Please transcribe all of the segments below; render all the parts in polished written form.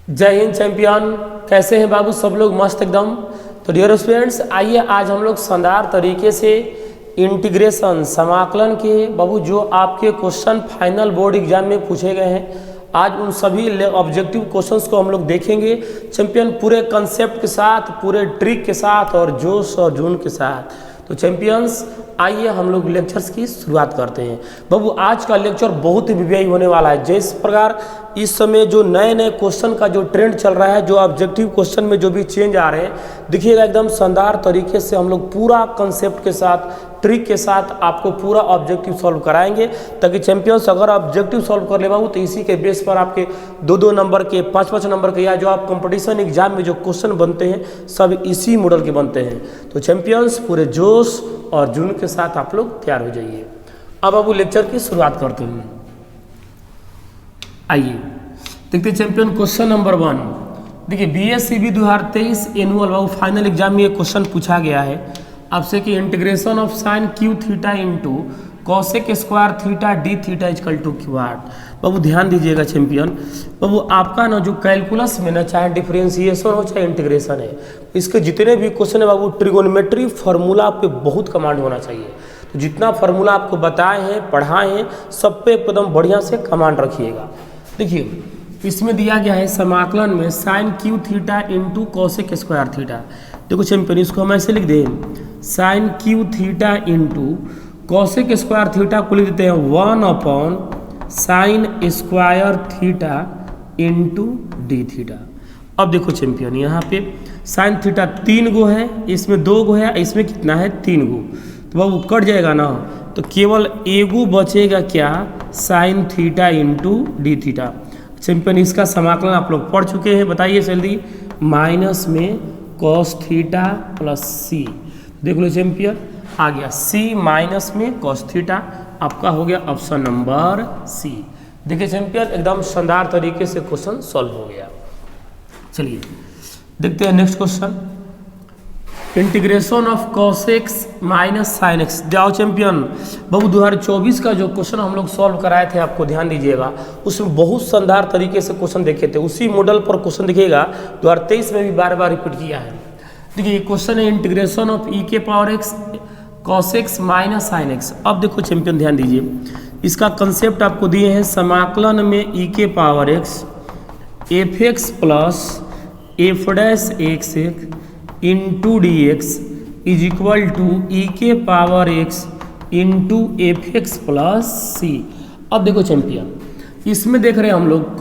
जय हिंद चैंपियन। कैसे हैं बाबू सब लोग? मस्त एकदम। तो डियर स्टूडेंट्स, आइए आज हम लोग शानदार तरीके से इंटीग्रेशन समाकलन के बाबू जो आपके क्वेश्चन फाइनल बोर्ड एग्जाम में पूछे गए हैं, आज उन सभी ऑब्जेक्टिव क्वेश्चंस को हम लोग देखेंगे चैंपियन, पूरे कंसेप्ट के साथ, पूरे ट्रिक के साथ और जोश और जून के साथ। तो चैंपियंस आइए हम लोग लेक्चर्स की शुरुआत करते हैं। बाबू आज का लेक्चर बहुत ही वीवीआई होने वाला है। जिस प्रकार इस समय जो नए नए क्वेश्चन का जो ट्रेंड चल रहा है, जो ऑब्जेक्टिव क्वेश्चन में जो भी चेंज आ रहे हैं, देखिएगा एकदम शानदार तरीके से हम लोग पूरा कंसेप्ट के साथ, ट्रिक के साथ आपको पूरा ऑब्जेक्टिव सॉल्व कराएंगे, ताकि चैंपियंस अगर ऑब्जेक्टिव सॉल्व कर ले बाबू तो इसी के बेस पर आपके 2-2 नंबर के, 5-5 नंबर के, या जो आप कंपटीशन एग्जाम में जो क्वेश्चन बनते हैं सब इसी मॉडल के बनते हैं। तो चैंपियंस पूरे जोश और जुनून के साथ आप लोग तैयार हो जाइए। अब बाबू लेक्चर की शुरुआत करते हैं। आइए देखते हैं चैंपियन क्वेश्चन नंबर 1। देखिए बीएससीबी 2023 एनुअल बाबू फाइनल एग्जाम में ये क्वेश्चन पूछा गया है आपसे कि integration of sine Q theta into cosec square theta D theta is equal to Q R. बाबू ध्यान दीजिएगा चैंपियन, बाबू आपका ना जो कैलकुलस में ना चाहे डिफरेंशिएशन हो चाहे इंटीग्रेशन है, इसके जितने भी क्वेश्चन है बाबू ट्रिगोनोमेट्री फार्मूला पे बहुत कमांड होना चाहिए। तो जितना फार्मूला आपको बताए हैं, पढ़ाए हैं, सब पे एकदम बढ़िया से कमांड रखिएगा। देखिए इसमें दिया गया है समाकलन में sine Q theta into cosec square theta. देखो चैंपियन इसको हम ऐसे लिख दें, sine Q theta into cosec square theta को लिख देते हैं 1 sine square theta into D theta. अब देखो चैंपियन यहाँ पे साइन थीटा 3 गो है, इसमें 2 गो है, इसमें कितना है 3 गो, तो बाबू कट जाएगा ना, तो केवल एगो बचेगा क्या, sine theta into D theta. Champion इसका समाकलन आप लोग पढ़ चुके हैं, बताइए जल्दी। माइनस में कॉस थीटा प्लस सी, देख लो चैंपियन आ गया सी माइनस में कॉस थीटा, आपका हो गया ऑप्शन नंबर सी। देखिए चैंपियन एकदम शानदार तरीके से क्वेश्चन सॉल्व हो गया। चलिए देखते हैं next question, integration of cos x minus sine x. जाओ चैंपियन बाबू 2024 का जो क्वेश्चन हम लोग सॉल्व कराए थे, आपको ध्यान दीजिएगा, उसमें बहुत शानदार तरीके से क्वेश्चन देखे थे, उसी मॉडल पर क्वेश्चन दिखेगा 2023 में भी बार बार रिपीट किया है। देखिए क्वेश्चन है इंटीग्रेशन ऑफ ई के power x cos x minus sine x. अब देखो चैंपियन ध्यान दीजिए, इसका कंसेप्ट आपको दिए हैं समाकलन में ई के power X F X plus F dash X into D X is equal to E के power X into F X plus C. अब देखो चैंपियन इसमें देख रहे हैं हम लोग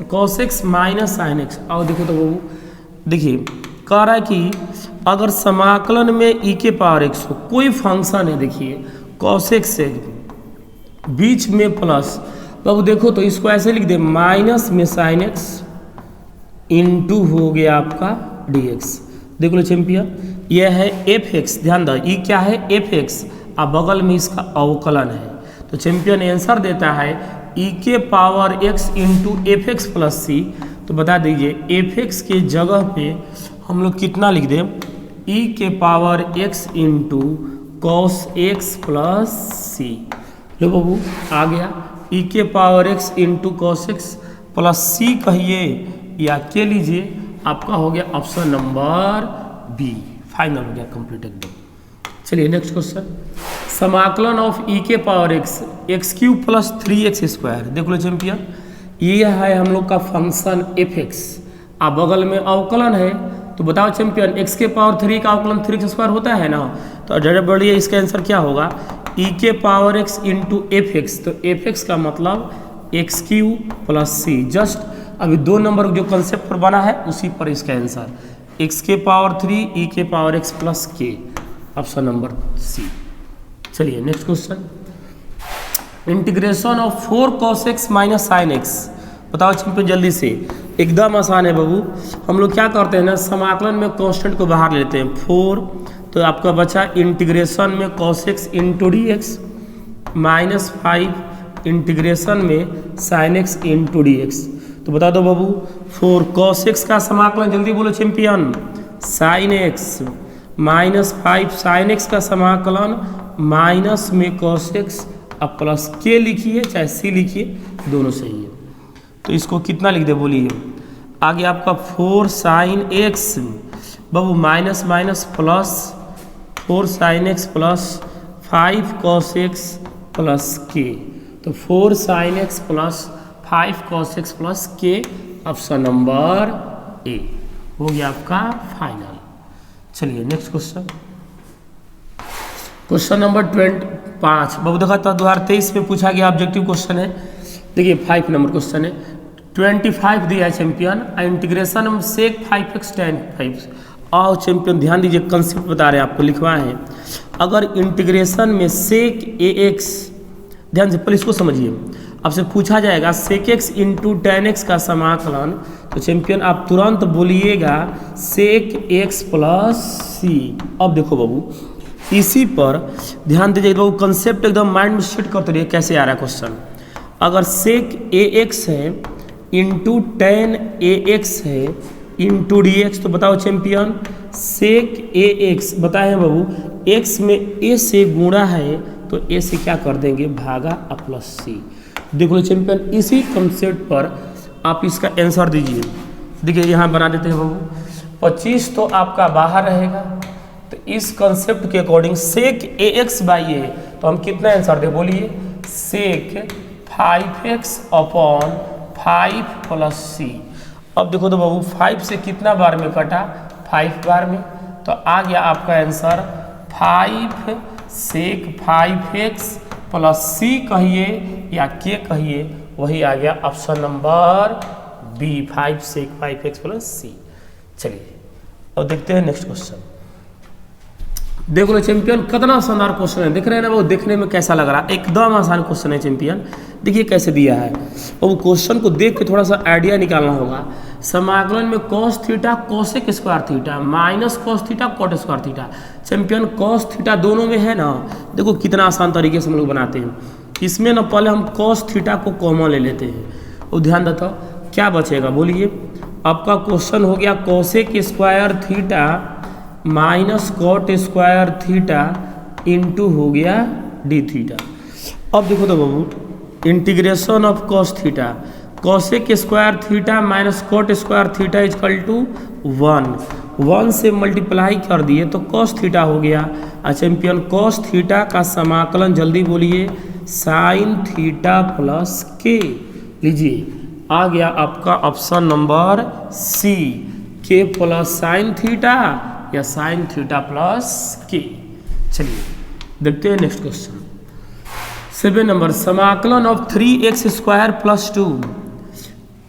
कॉसेक्स माइनस साइन एक्स। और देखो तो वो देखिए कह रहा है कि अगर समाकलन में ई के पावर एक्स हो, कोई फंक्शन है, देखिए कॉसेक्स से बीच में प्लस, बाबू देखो तो इसको ऐसे लिख दे, माइनस में साइन एक्स इंटू हो गया आपका डी एक्स। देख लो चैंपियन यह है एफ एक्स, ध्यान दो ई क्या है एफ एक्स, अब बगल में इसका अवकलन है। तो चैंपियन आंसर देता है ई के power X into F X plus C. तो बता दीजिए एफ एक्स के जगह पे हम लोग कितना लिख दें, ई के power X into cos X plus C. लो बाबू आ गया ई के power X into cos X plus C कहिए या के लीजिए, आपका हो गया ऑप्शन नंबर बी, फाइनल हो गया कंप्लीट एकदम। चलिए नेक्स्ट क्वेश्चन, समाकलन ऑफ ई के power x x Q plus 3x square. देख लो चैंपियन ये है हम लोग का फंक्शन एफ एक्स, अब बगल में अवकलन है, तो बताओ चैंपियन x के पावर 3 का अवकलन 3x स्क्वायर होता है ना, तो ज़्यादा बढ़िया इसका आंसर क्या होगा, ई के power x into F x. तो एफ एक्स का मतलब एक्स क्यू प्लस सी, जस्ट अभी 2 नंबर जो कंसेप्ट पर बना है उसी पर इसका आंसर, x के पावर 3 ई के power x plus K, option number C. चलिए next question, integration of 4 cos x minus sine x. बताओ चैंपियन जल्दी से, एकदम आसान है बाबू। हम लोग क्या करते हैं ना, समाकलन में कांस्टेंट को बाहर लेते हैं 4, तो आपका बचा इंटीग्रेशन में cos x into D X minus 5 integration में sine X into D X. तो बता दो बाबू 4 cos x का समाकलन, जल्दी बोलो champion, sine x minus 5 sine x का समाकलन माइनस में cos x, अब प्लस के लिखिए चाहे सी लिखिए, दोनों सही है। तो इसको कितना लिख दे बोलिए, आ गया आपका 4 साइन एक्स बाबू minus minus plus 4 sine X plus 5 cos X plus K. तो 4 sine X plus 5 cos X plus K option number A हो गया आपका फाइनल। चलिए नेक्स्ट क्वेश्चन, क्वेश्चन नंबर 25 बाबू देखा था 2023 में पूछा गया ऑब्जेक्टिव क्वेश्चन है। देखिए 5 नंबर क्वेश्चन है। 25 दिया है चैंपियन, इंटीग्रेशन में सेक 5x tan 5। आओ चैंपियन ध्यान दीजिए, कंसेप्ट बता रहे हैं आपको, लिखवाए हैं। अगर इंटीग्रेशन में सेक ax, ध्यान से पहले इसको समझिए, आपसे पूछा जाएगा सेक x इंटू टेन एक्स का समाकलन, तो चैंपियन आप तुरंत बोलिएगा सेक x प्लस सी। अब देखो बाबू इसी पर ध्यान दीजिए बाबू, कंसेप्ट एकदम माइंड में सेट करते रहिए कैसे आ रहा है क्वेश्चन। अगर सेक ax है इंटू टेन ax है इंटू dx, तो बताओ चैंपियन सेक ax बताए हैं बाबू, x में a से गुणा है तो a से क्या कर देंगे भागा प्लस सी। देखो चैंपियन इसी कंसेप्ट पर आप इसका आंसर दीजिए। देखिए यहाँ बना देते हैं बाबू, 25 तो आपका बाहर रहेगा, तो इस कंसेप्ट के according sec ax by a, तो हम कितना आंसर दे बोलिए, सेक 5x अपॉन 5 प्लस सी। अब देखो तो बाबू 5 से कितना बार में कटा, 5 बार में, तो आ गया आपका आंसर 5 सेक 5x प्लस सी कहिए या के कहिए, वही आ गया ऑप्शन नंबर बी 5 सेक 5x प्लस सी। चलिए अब देखते हैं नेक्स्ट क्वेश्चन। देख लो चैंपियन कितना शानदार क्वेश्चन है, देख रहे हैं ना वो, देखने में कैसा लग रहा है, एकदम आसान क्वेश्चन है चैंपियन। देखिए कैसे दिया है, और वो क्वेश्चन को देख के थोड़ा सा आइडिया निकालना होगा। समाकलन में cos theta cosec square theta minus cos theta cot square theta. Champion cos theta दोनों में है ना, देखो कितना आसान तरीके से हम लोग बनाते हैं। इसमें ना पहले हम कॉस थीटा को कॉमन ले लेते हैं, और ध्यान देता क्या बचेगा बोलिए, आपका क्वेश्चन हो गया cosec square theta minus cot square theta into हो गया डी थीटा। अब देखो तो बाबू integration of cos theta, cosec square theta minus cot square theta is equal to 1 से मल्टीप्लाई कर दिए तो कॉस थीटा हो गया। चैंपियन कॉस थीटा का समाकलन जल्दी बोलिए साइन थीटा प्लस के। लीजिए आ गया आपका ऑप्शन नंबर सी, के प्लस साइन थीटा या साइन थीटा प्लस के। चलिए देखते हैं नेक्स्ट क्वेश्चन। 7 नंबर समाकलन of 3x square plus 2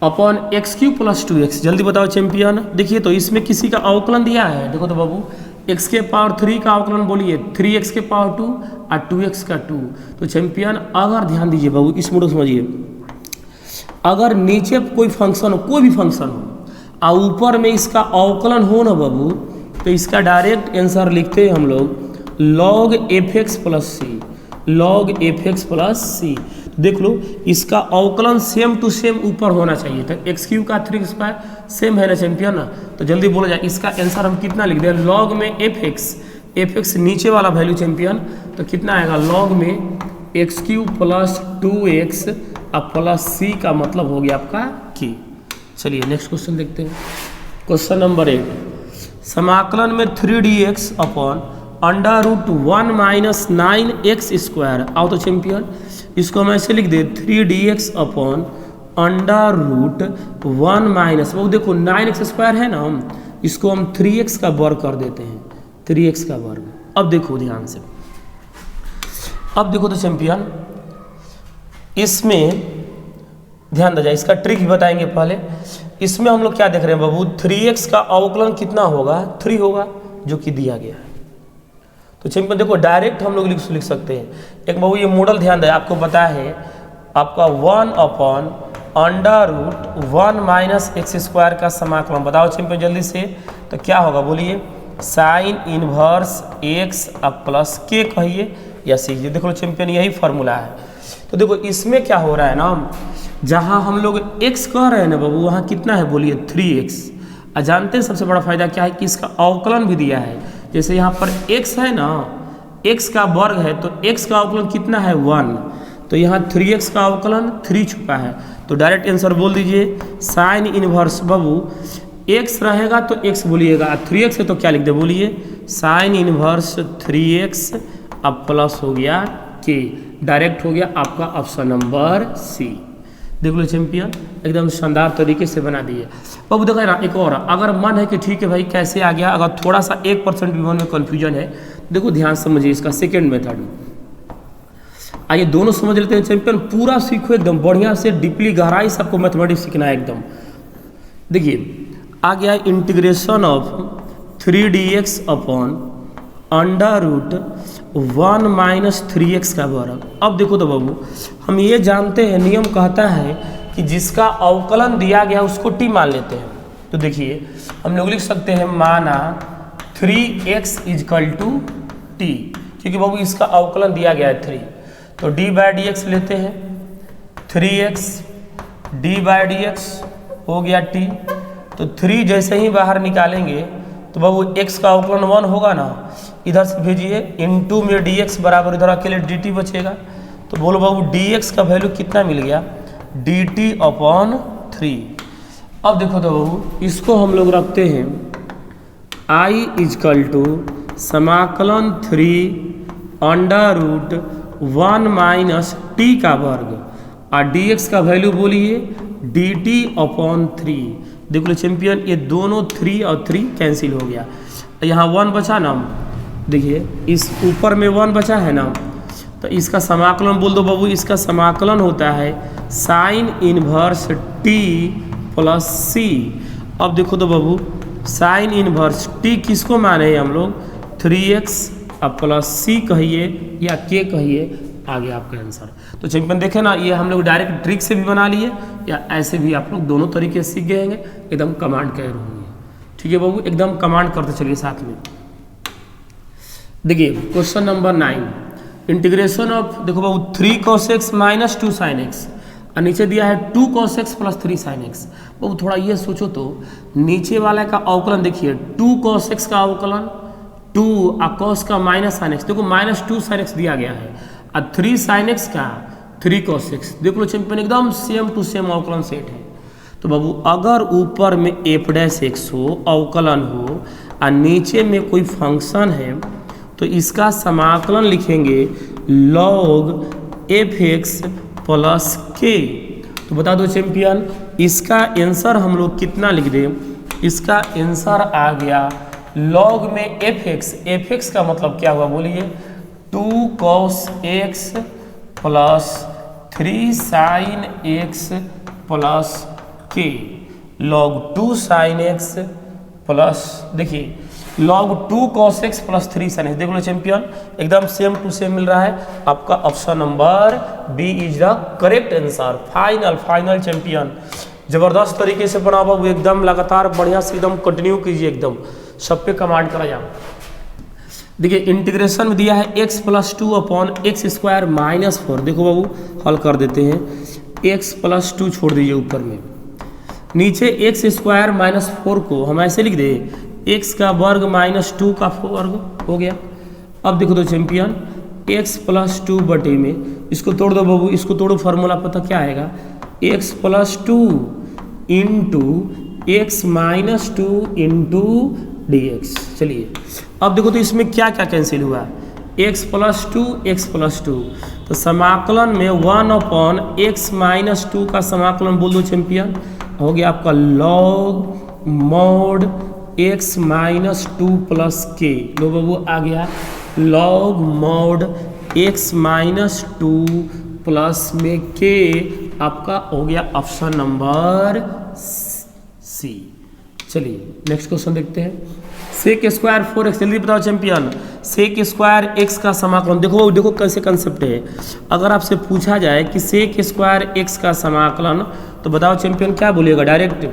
upon x Q plus 2x। जल्दी बताओ चैंपियन। देखिए तो इसमें किसी का अवकलन दिया है, देखो तो बाबू x के पावर 3 का अवकलन बोलिए 3x के पावर 2 और 2x का 2। तो चैंपियन अगर ध्यान दीजिए बाबू, इस मोड समझिए, अगर नीचे कोई फंक्शन हो, कोई भी फंक्शन हो और ऊपर में इसका अवकलन हो ना बाबू, तो इसका डायरेक्ट आंसर लिखते हैं हम लोग log f(x प्लस सी), log f(x प्लस सी। देख लो इसका अवकलन सेम टू सेम ऊपर होना चाहिए, तो एक्स क्यू का 3 स्क्वायर सेम है ना चैंपियन ना, तो जल्दी बोला जाए इसका आंसर हम कितना लिख दें, log में f(x) नीचे वाला वैल्यू चैंपियन, तो कितना आएगा log में एक्स क्यू प्लस 2x अब प्लस सी का मतलब हो गया आपका की। चलिए नेक्स्ट क्वेश्चन देखते हैं। क्वेश्चन नंबर 8, समाकलन में 3dx upon under root 1 minus 9x square. आओ तो चैंपियन इसको हम ऐसे लिख दे 3dx upon under root 1 minus, वो देखो 9x स्क्वायर है ना, इसको हम 3x का वर्ग कर देते हैं, 3x का वर्ग। अब देखो ध्यान से, अब देखो तो चैंपियन इसमें ध्यान दे जाए, इसका ट्रिक भी बताएंगे पहले। इसमें हम लोग क्या देख रहे हैं बाबू, 3x का अवकलन कितना होगा, 3 होगा जो कि दिया गया है। तो चैंपियन देखो डायरेक्ट हम लोग लिख सकते हैं। एक बाबू ये मॉडल ध्यान दें, आपको पता है आपका 1 upon under root 1 minus X square का समाकलन। बताओ चैंपियन जल्दी से, तो क्या होगा बोलिए साइन इनवर्स एक्स अब प्लस के कहिए या सीखिए। देखो चैंपियन यही फॉर्मूला है। तो देखो इसमें क्या हो रहा है ना, जहाँ हम लोग x कह रहे हैं ना बाबू, वहाँ कितना है बोलिए 3x। जानते हैं सबसे बड़ा फायदा क्या है कि इसका अवकलन भी दिया है। जैसे यहाँ पर x है ना, x का वर्ग है तो x का अवकलन कितना है 1, तो यहाँ 3x का अवकलन 3 छुपा है, तो डायरेक्ट आंसर बोल दीजिए साइन इनवर्स बाबू x रहेगा तो x बोलिएगा, 3x है तो क्या लिख दे बोलिए साइन इनवर्स 3x, अब प्लस हो गया k, डायरेक्ट हो गया आपका ऑप्शन नंबर सी। देख लो चैंपियन, एकदम शानदार तरीके से बना दिए बाबू। देखो ना एक और, अगर मन है कि ठीक है भाई कैसे आ गया, अगर थोड़ा सा 1% भी मन में कन्फ्यूजन है, देखो ध्यान समझिए इसका सेकेंड मेथड। आइए दोनों समझ लेते हैं चैंपियन, पूरा सीखो एकदम बढ़िया से, डीपली गहराई से आपको मैथमेटिक्स सीखना है एकदम। देखिए आ गया integration of 3dx upon under root 1 minus 3x का वर्ग। अब देखो तो बाबू, हम ये जानते हैं नियम कहता है कि जिसका अवकलन दिया गया उसको t मान लेते हैं। तो देखिए हम लोग लिख सकते हैं माना 3x इजकल टू t, क्योंकि बाबू इसका अवकलन दिया गया है 3, तो d बाई डी एक्स लेते हैं, 3x d by D x हो गया t, तो 3 जैसे ही बाहर निकालेंगे तो बाबू x का अवकलन 1 होगा ना, इधर से भेजिए इनटू में dx बराबर इधर अकेले dt बचेगा, तो बोलो बाबू dx का वैल्यू कितना मिल गया dt अपॉन 3। अब देखो तो बाबू इसको हम लोग रखते हैं i इजकल टू समाकलन 3 अंडर रूट 1 माइनस t का वर्ग, और dx का वैल्यू बोलिए dt अपॉन 3। देख लो चैंपियन, ये दोनों 3 और 3 कैंसिल हो गया, यहाँ 1 बचा ना, देखिए इस ऊपर में 1 बचा है ना, तो इसका समाकलन बोल दो बाबू, इसका समाकलन होता है sine inverse t plus c। अब देखो तो बाबू साइन इनवर्स t किसको माने हम लोग 3x अब प्लस c कहिए या k कहिए, आ गया आपका आंसर। तो चैंपियन देखे ना, ये हम लोग डायरेक्ट ट्रिक से भी बना लिए या ऐसे भी आप लोग दोनों तरीके से सीख गए हैं, एकदम कमांड कह रहे होंगे। ठीक है बाबू, एकदम कमांड करते चलिए साथ में। देखिए क्वेश्चन नंबर 9, इंटीग्रेशन ऑफ देखो बाबू 3 cos x minus 2 sin x, और नीचे दिया है 2 cos x plus 3 sin x। बाबू थोड़ा ये सोचो तो, नीचे वाला का अवकलन देखिए 2 cos x का अवकलन 2 और cos का माइनस sin x, देखो माइनस 2 sin x दिया गया है, और 3 sin x का 3 cos x। देख लो चैंपियन एकदम सेम टू सेम अवकलन सेट है। तो बाबू अगर ऊपर में f डैश x हो अवकलन हो और नीचे में कोई फंक्शन है, तो इसका समाकलन लिखेंगे log f(x) प्लस k। तो बता दो चैंपियन, इसका आंसर हम लोग कितना लिख दें, इसका आंसर आ गया log में f(x) का मतलब क्या हुआ बोलिए 2 cos x plus 3 sin x plus k, log 2 sin x plus देखिए log 2 cos x plus 3 sin x। देख लो चैंपियन एकदम सेम टू सेम मिल रहा है, आपका option number B is the correct answer. Final champion, जबरदस्त तरीके से बना हुआ, एकदम लगातार बढ़िया से एकदम कंटिन्यू कीजिए, एकदम सब पे कमांड करा जाओ। देखिए इंटीग्रेशन में दिया है x plus 2 upon x square minus 4। देखो बाबू हल कर देते हैं, x प्लस 2 छोड़ दीजिए ऊपर में, नीचे एक्स स्क्वायर माइनस 4 को हम ऐसे लिख दे x का वर्ग माइनस 2 का वर्ग हो गया। अब देखो तो चैंपियन x प्लस 2 बटे में इसको तोड़ दो बाबू, इसको तोड़ो, फार्मूला पता क्या आएगा x plus 2 into x minus 2 into D x. चलिए अब देखो तो इसमें क्या क्या कैंसिल हुआ, x प्लस 2 एक्स प्लस 2, तो समाकलन में 1 अपॉन एक्स माइनस 2 का समाकलन बोल दो चैंपियन, हो गया आपका log mode x minus 2 plus के। लो बाबू आ गया log mode x minus 2 plus में के, आपका हो गया ऑप्शन नंबर सी। चलिए नेक्स्ट क्वेश्चन देखते हैं, सेक स्क्वायर 4x। जल्दी बताओ चैंपियन, सेक स्क्वायर x का समाकलन। देखो देखो कैसे कंसेप्ट है, अगर आपसे पूछा जाए कि सेक स्क्वायर x का समाकलन, तो बताओ चैंपियन क्या बोलिएगा, direct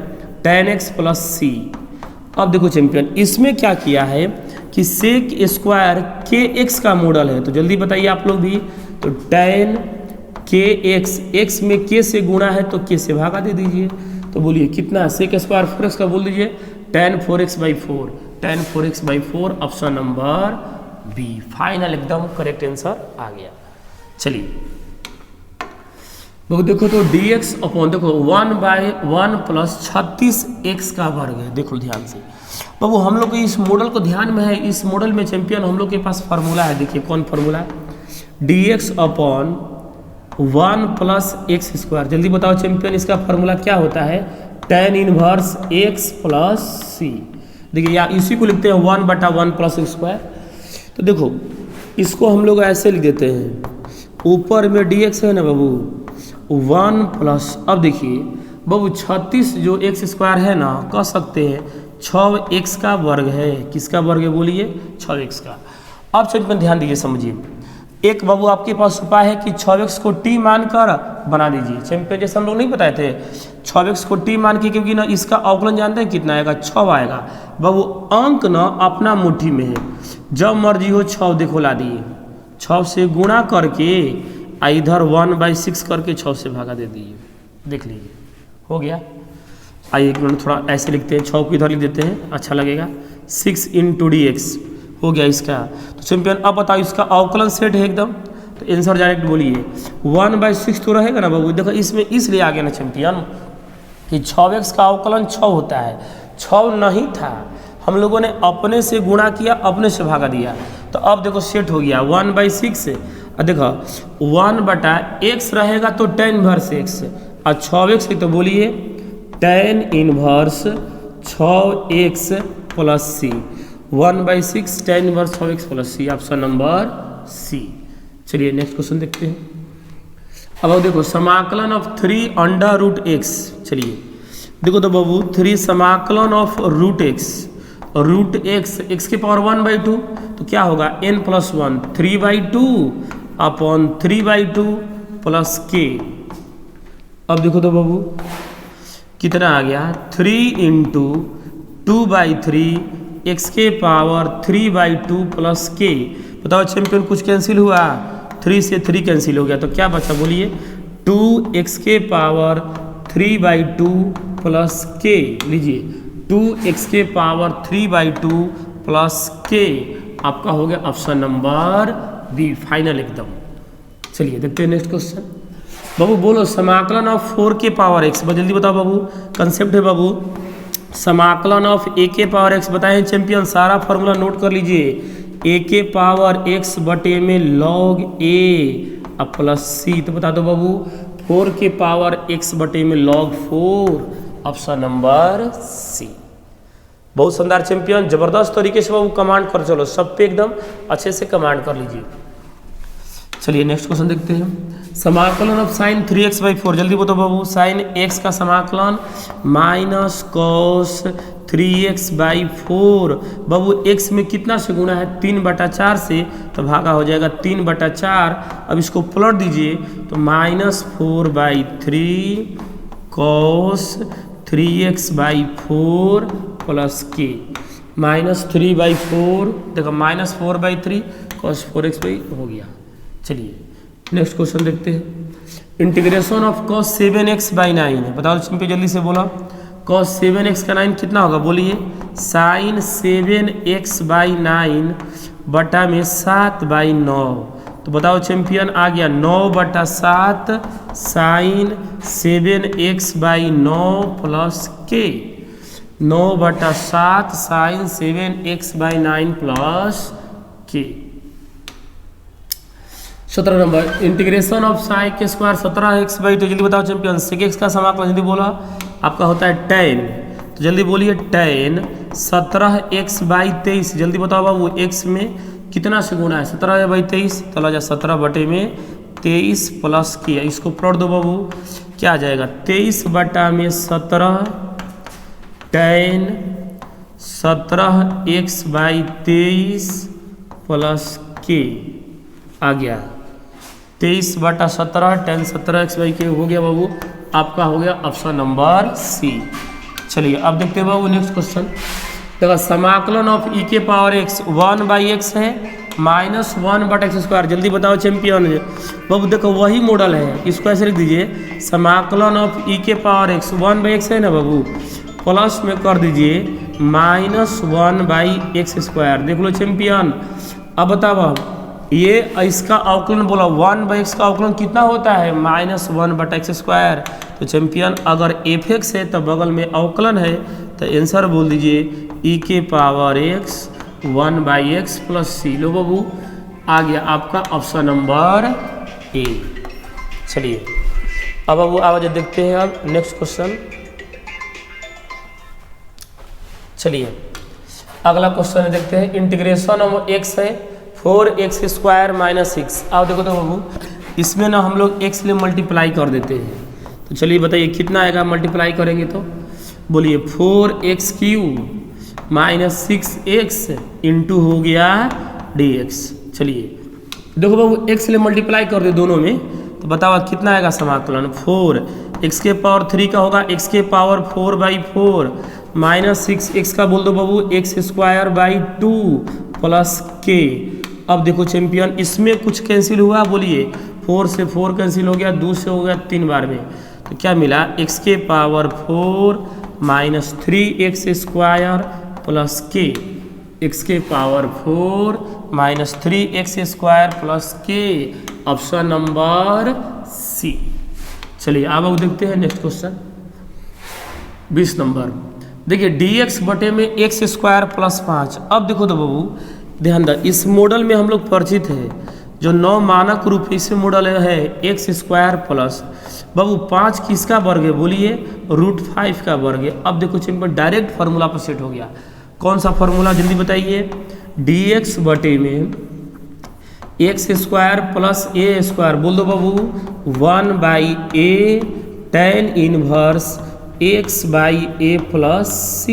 tan x plus C. अब देखो चैंपियन इसमें क्या किया है कि सेक स्क्वायर के एक्स का मॉडल है, तो जल्दी बताइए आप लोग भी, तो tan के एक्स में के से गुणा है तो के से भागा दे दीजिए, तो बोलिए कितना, सेक स्क्वायर 4x का बोल दीजिए tan 4x/4, tan 4x/4 option number B. Final एकदम करेक्ट आंसर आ गया। चलिए बाबू देखो तो डी एक्स अपॉन देखो 1/1 प्लस 36x का वर्ग है। देखो ध्यान से बाबू, हम लोग को इस मॉडल को ध्यान में है, इस मॉडल में चैंपियन हम लोग के पास फार्मूला है। देखिए कौन फार्मूला है, D x upon 1 plus x square. जल्दी बताओ चैंपियन, इसका फार्मूला क्या होता है, tan इनवर्स x प्लस सी। देखिए या इसी को लिखते हैं 1/1 प्लस एक्स स्क्वायर। तो देखो इसको हम लोग ऐसे लिख देते हैं, ऊपर में डी एक्स है ना बाबू 1 प्लस, अब देखिए बाबू 36 जो एक्स स्क्वायर है ना, कह सकते हैं 6x का वर्ग है। किसका वर्ग है बोलिए, 6x का। अब चैंपियन ध्यान दीजिए समझिए, एक बाबू आपके पास उपाय है कि 6x को t मानकर बना दीजिए। चैंपियन जैसे हम लोग नहीं बताए थे 6x को t मान के, क्योंकि ना इसका अवकलन जानते हैं कितना आएगा, 6 आएगा। बाबू अंक ना अपना मुट्ठी में है, जब मर्जी हो 6 देखो ला दिए, 6 से गुणा करके इधर 1/6 करके 6 से भागा दे दिए। देख लीजिए हो गया। आइए एक मिनट थोड़ा ऐसे लिखते हैं, 6 को इधर लिख देते हैं, अच्छा लगेगा। 6 × dx हो गया इसका। तो चैंपियन अब बताओ इसका अवकलन सेट है एकदम, तो आंसर डायरेक्ट बोलिए 1/6 तो रहेगा ना बाबू। देखो इसमें इसलिए आ गया ना चैंपियन कि 6x का अवकलन 6 होता है, 6 नहीं था, हम लोगों ने अपने से गुणा किया, अपने से भागा दिया। तो अब देखो सेट हो गया 1/6। और देखो 1/x रहेगा तो tan इनवर्स x, और 6x है तो बोलिए tan इनवर्स 6x प्लस सी। 1/6 tan इनवर्स 6x प्लस सी, ऑप्शन नंबर सी। चलिए नेक्स्ट क्वेश्चन देखते हैं। अब देखो समाकलन ऑफ 3√x। चलिए देखो तो बाबू 3 समाकलन ऑफ √x, x की पावर 1/2, तो क्या होगा n + 1 3/2 अपॉन 3/2 प्लस k। अब देखो तो बाबू कितना आ गया, 3 × 2/3 x के पावर 3/2 प्लस k। बताओ चैंपियन कुछ कैंसिल हुआ, 3 से 3 कैंसिल हो गया, तो क्या बचा बोलिए 2x के पावर 3/2 प्लस k। लीजिए 2x के पावर 3/2 प्लस k, आपका हो गया ऑप्शन नंबर बी, फाइनल एकदम। चलिए देखते हैं नेक्स्ट क्वेश्चन। बाबू बोलो समाकलन ऑफ 4 के पावर x। जल्दी बताओ बाबू, कंसेप्ट है बाबू समाकलन ऑफ a के पावर x। बताएं चैंपियन, सारा फॉर्मूला नोट कर लीजिए, a के पावर x बटे में log a अब प्लस c। तो बता दो बाबू 4 के पावर x बटे में log 4, ऑप्शन नंबर सी। बहुत शानदार चैंपियन, जबरदस्त तरीके से बाबू कमांड कर चलो, सब पे एकदम अच्छे से कमांड कर लीजिए। चलिए नेक्स्ट क्वेश्चन देखते हैं। समाकलन ऑफ sin 3x/4। जल्दी बताओ बाबू, sin x का समाकलन माइनस कॉस 3x/4। बाबू x में कितना से गुणा है, 3/4 से, तो भागा हो जाएगा 3/4। अब इसको पलट दीजिए तो -4/3 कॉस 3x/4 प्लस k, -3/4। देखो -4/3 कॉस 4x हो गया। चलिए नेक्स्ट क्वेश्चन देखते हैं। इंटीग्रेशन ऑफ cos 7x/9 है। बताओ चिंपी जल्दी से बोला, cos 7x का 9 कितना होगा बोलिए, sin 7x/9 बटा में 7/9। तो बताओ चैंपियन आ गया 9/7 sin 7x/9 plus k। 9/7 sin 7x/9 plus k। 17 number integration of साइक के स्क्वायर 17x/2। जल्दी बताओ चैंपियन, sec x का समाकलन जल्दी बोला आपका होता है tan। तो जल्दी बोलिए tan 17x/23। जल्दी बताओ बाबू x में कितना से गुणा है, 17/23, तो ला जा 17/23 प्लस k। इसको प्लॉट दो बाबू, क्या आ जाएगा 23/17 tan 17x/23 प्लस k आ गया 23/17 tan 17x/k हो गया बाबू, आपका हो गया ऑप्शन नंबर सी। चलिए अब देखते हैं बाबू नेक्स्ट क्वेश्चन। देखो समाकलन ऑफ e के पावर x 1/x है -1/x²। जल्दी बताओ चैंपियन बाबू, देखो वही मॉडल है, इसको ऐसे लिख दीजिए समाकलन ऑफ e के पावर x 1/x है ना बाबू, प्लस में कर दीजिए -1/x²। देख लो चैंपियन। अब बताओ ये इसका अवकलन बोला 1/x का अवकलन कितना होता है -1/x²। तो चैंपियन अगर f(x) है तो बगल में अवकलन है, तो आंसर बोल दीजिए e⁻x 1/x + c। लो बाबू आ गया आपका ऑप्शन नंबर ए। चलिए अब बाबू आवाज देखते हैं अब नेक्स्ट क्वेश्चन। चलिए अगला क्वेश्चन देखते हैं। इंटीग्रेशन ऑफ x है 4x² - 6। आओ देखो तो बाबू इसमें ना हम लोग x ले मल्टीप्लाई कर देते हैं। तो चलिए बताइए कितना आएगा मल्टीप्लाई करेंगे तो बोलिए 4x³ - 6x इंटू हो गया dx। चलिए देखो बाबू x ले मल्टीप्लाई कर दे दोनों में, तो बताओ कितना आएगा समाकलन 4x⁻³ का होगा x⁻4/4 - 6x का बोल दो बाबू x² 2 + k। अब देखो चैंपियन इसमें कुछ कैंसिल हुआ, बोलिए 4 से 4 कैंसिल हो गया, 2 से हो गया 3 बार में, तो क्या मिला x⁻4 - 3x² + k। x⁻4 - 3x² + k option number C. चलिए अब देखते हैं नेक्स्ट क्वेश्चन 20 नंबर। देखिए dx बटे में x² + 5। अब देखो तो बाबू ध्यान दो, इस मॉडल में हम लोग परिचित है, जो 9 मानक रूप इस मॉडल है x² प्लस बाबू 5 किसका वर्ग है बोलिए √5 का वर्ग है। अब देखो चैंपियन डायरेक्ट फार्मूला पर सेट हो गया। कौन सा फार्मूला जल्दी बताइए। dx बटे में x² + a² बोल दो बाबू 1/a tan inverse x/a + c।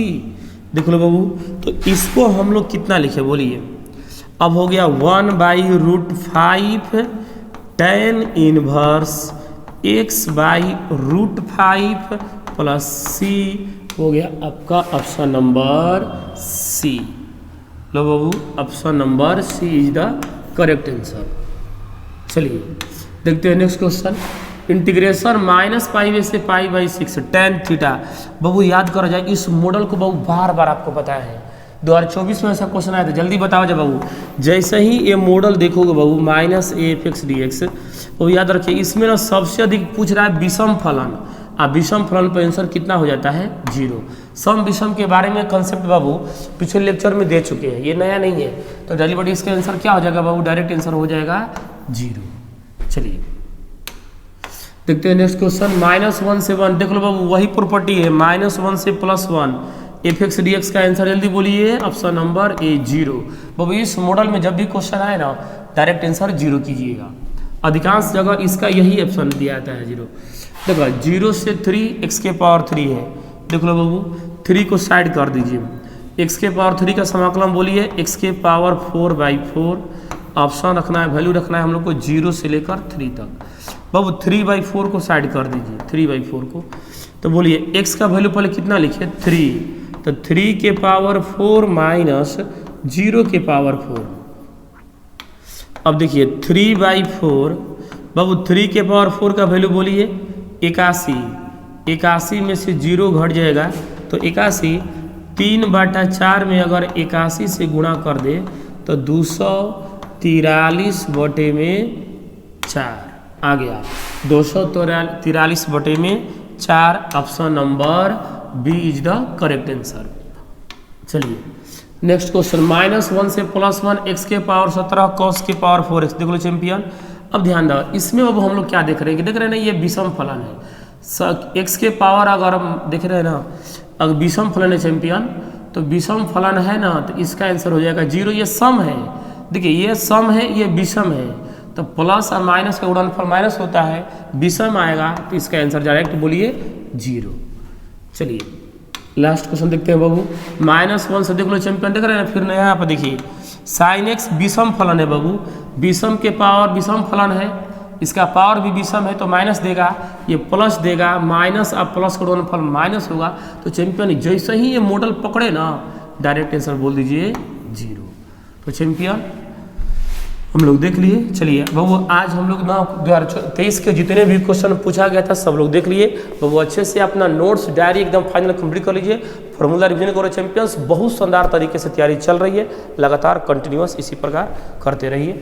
देख लो बाबू, तो इसको हम लोग कितना लिखे बोलिए। अब हो गया 1/√5 tan इनवर्स x/√5 + c हो गया आपका ऑप्शन नंबर सी। लो बाबू option number C is the correct answer. चलिए देखते हैं नेक्स्ट क्वेश्चन। इंटीग्रेशन -π से π/6 tan थीटा। बाबू याद करा जाए इस मॉडल को बाबू बार बार आपको बताया है, 2024 में ऐसा क्वेश्चन आया था, जल्दी बताओ जब बाबू जैसे ही ये मॉडल देखोगे बाबू -af(x) dx, वो याद रखिए इसमें ना सबसे अधिक पूछ रहा है विषम फलन। अब विषम फलन पर आंसर कितना हो जाता है 0। सम विषम के बारे में कंसेप्ट बाबू पिछले लेक्चर में दे चुके हैं, ये नया नहीं है, तो डायरेक्ट बट इसका आंसर क्या हो जाएगा बाबू, डायरेक्ट आंसर हो जाएगा 0। चलिए देखते हैं नेक्स्ट क्वेश्चन। -1 से 1 देख लो बाबू वही प्रॉपर्टी है, -1 से +1 f(x) dx का आंसर जल्दी बोलिए ऑप्शन नंबर ए 0। बाबू इस मॉडल में जब भी क्वेश्चन आए ना डायरेक्ट आंसर 0 कीजिएगा, अधिकांश जगह इसका यही ऑप्शन दिया जाता है 0। देखो 0 से 3 x⁻3 है, देख लो बाबू 3 को साइड कर दीजिए, x⁻3 का समाकलन बोलिए x⁻4/4। ऑप्शन रखना है, वैल्यू रखना है हम लोग को 0 से लेकर 3 तक। बाबू 3/4 को साइड कर दीजिए, 3/4 को, तो बोलिए x का वैल्यू पहले कितना लिखे 3, तो 3⁻4 - 0⁻4। अब देखिए 3/4 बाबू 3⁻4 का वैल्यू बोलिए 81। 81 में से 0 घट जाएगा तो 81, 3/4 में अगर 81 से गुणा कर दे तो 243/4 आ गया, 243/4 option number B is the correct answer. चलिए नेक्स्ट क्वेश्चन। -1 से +1 x⁻17 cos⁻4x। देख लो चैंपियन, अब ध्यान दो इसमें अब हम लोग क्या देख रहे हैं, देख रहे हैं ना ये विषम फलन है, x के पावर अगर हम देख रहे हैं ना अगर विषम फलन है चैंपियन, तो विषम फलन है ना तो इसका आंसर हो जाएगा 0। ये सम है, देखिए ये सम है ये विषम है, तो प्लस और माइनस का गुणनफल माइनस होता है, विषम आएगा तो इसका आंसर डायरेक्ट बोलिए 0। चलिए लास्ट क्वेश्चन देखते हैं बाबू। -1 से देख लो चैंपियन, देख रहे हैं फिर नया यहाँ पर देखिए sin x विषम फलन है बाबू, विषम के पावर विषम फलन है, इसका पावर भी विषम है तो माइनस देगा, ये प्लस देगा, माइनस और प्लस का गुणनफल माइनस होगा, तो चैंपियन जैसे ही ये मॉडल पकड़े ना डायरेक्ट आंसर बोल दीजिए 0। तो चैंपियन हम लोग देख लिए। चलिए बाबू आज हम लोग ना 2023 के जितने भी क्वेश्चन पूछा गया था सब लोग देख लिए बाबू, अच्छे से अपना नोट्स डायरी एकदम फाइनल कंप्लीट कर लीजिए। फार्मूला रिवीजन करो चैंपियंस, बहुत शानदार तरीके से तैयारी चल रही है, लगातार कंटिन्यूअस इसी प्रकार करते रहिए।